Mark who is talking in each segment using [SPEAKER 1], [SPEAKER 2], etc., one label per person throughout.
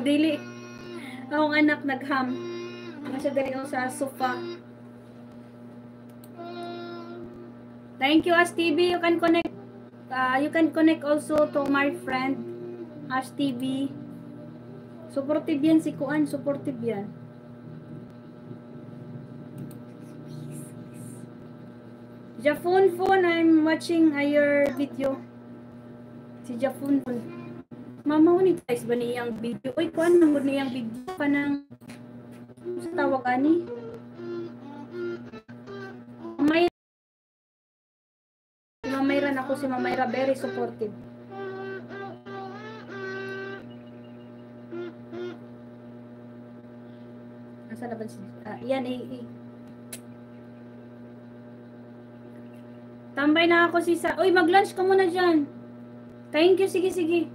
[SPEAKER 1] Dili. Akong anak nagham. Nasa dali sa sofa. Thank you, Ash TV. You can connect also to my friend Ash TV. Supportive yan si Kuan, supportive yan. Jafun, I'm watching your video. Si Jafun. Mama, monetize ba niyang video? Uy, Kuan, nangod niyang video ka ng sa tawag ani? Mamayra na ako, si Mamayra, very supportive. Nasa laban si... yan, tambay na ako si Sa... Uy, mag-lunch ka muna dyan. Thank you, sige.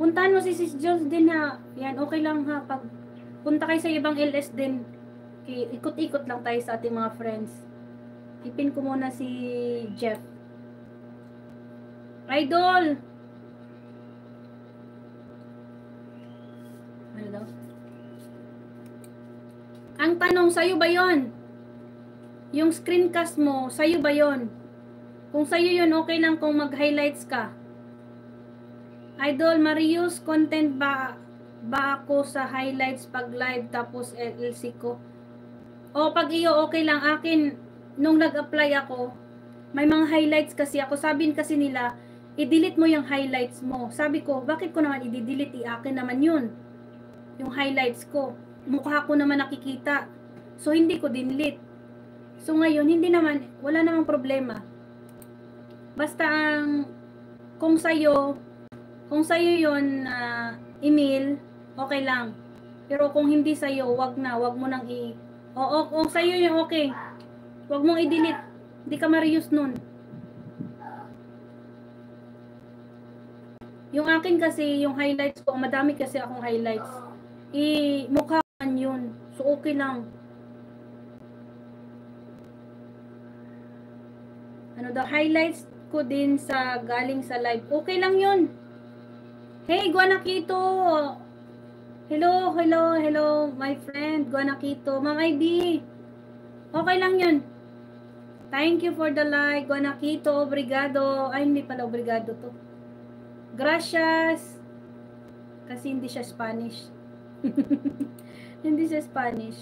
[SPEAKER 1] Puntahan mo si Sis Jules din ha. Yan, okay lang ha. Pag punta kayo sa ibang LS din, ikot-ikot lang tayo sa ating mga friends. Ipin ko muna si Jeff. Idol! Ano daw? Ang tanong, sa'yo ba yon? Yung screencast mo, sa'yo ba yon? Kung sa'yo yun, okay lang kung mag-highlights ka. Idol, ma-reuse content ba ako sa highlights pag live tapos LLC ko? O pag iyo, okay lang. Akin, nung nag-apply ako, may mga highlights kasi ako. Sabihin kasi nila, i-delete mo yung highlights mo. Sabi ko, bakit ko naman i-delete? Akin naman yun. Yung highlights ko. Mukha ko naman nakikita. So, hindi ko dinelete. So, ngayon, wala namang problema. Basta kung sa'yo yun, email, okay lang. Pero kung hindi sa'yo, wag mo nang kung sa'yo yun, okay. Wag mong i-delete. Hindi ka ma-reuse nun. Yung akin kasi, yung highlights ko, madami kasi akong highlights. Mukha man yun. So, okay lang. Highlights ko din galing sa live. Okay lang yun. Hey, Guanakito! Hello, my friend, Guanakito. Ma'am IB, okay lang yun. Thank you for the like, Guanakito. Obrigado. Ay, hindi pala obrigado to. Gracias. Kasi hindi siya Spanish. Hindi siya Spanish.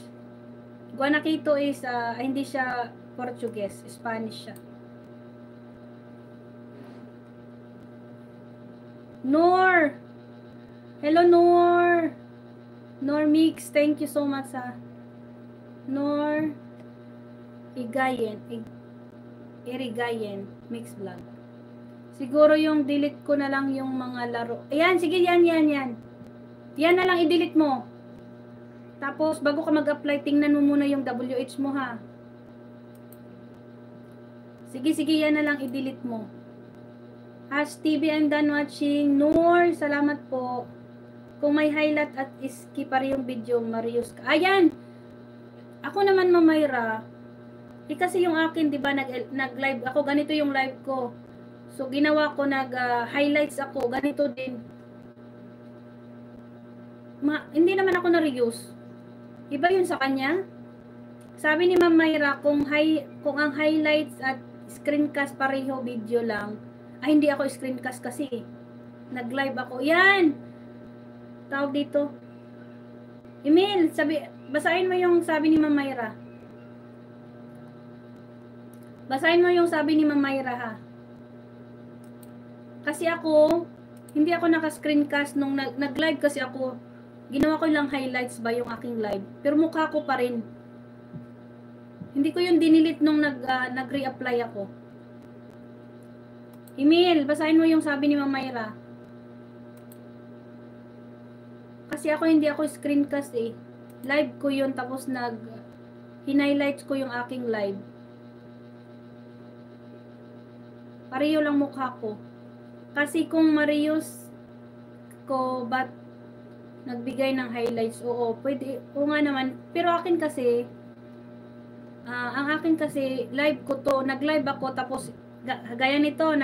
[SPEAKER 1] Guanakito is, hindi siya Portuguese. Spanish siya. Nor! Hello, Nor! Nor Mix, thank you so much ha. Nor Irigayen Mix Vlog. Siguro yung delete ko na lang yung mga laro. Ayan, sige, yan. Yan na lang i-delete mo. Tapos, bago ka mag-apply, tingnan mo muna yung WH mo ha. Sige, yan na lang i-delete mo. Ash TV, I'm done watching. Noor, salamat po. Kung may highlight at skip pa rin yung video, ma-reuse ka. Ayan! Ako naman, Mamayra. Kasi yung akin, di ba, nag-live ako. Ganito yung live ko. So, ginawa ko, nag-highlights ako. Ganito din. Hindi naman ako na-reuse. Iba yun sa kanya. Sabi ni Mamayra, kung ang highlights at screencast pareho video lang, hindi ako screencast kasi. Nag-live ako. Yan! Tawag dito. Email, basahin mo yung sabi ni Mamayra. Basahin mo yung sabi ni Mamayra ha. Kasi ako, hindi ako naka-screencast nung nag-live kasi ako. Ginawa ko lang highlights ba yung aking live. Pero mukha ko pa rin. Hindi ko yung dinilit nung nag-reapply ako. Email, basahin mo yung sabi ni Mamayra. Kasi ako hindi ako screencast eh. Live ko yun tapos hinighlights ko yung aking live. Pareho lang mukha ko. Kasi kung ma-reuse ko but nagbigay ng highlights, oo, pwede. Oo nga naman. Pero akin kasi, ang akin kasi live ko to, nag-live ako tapos gaya nito,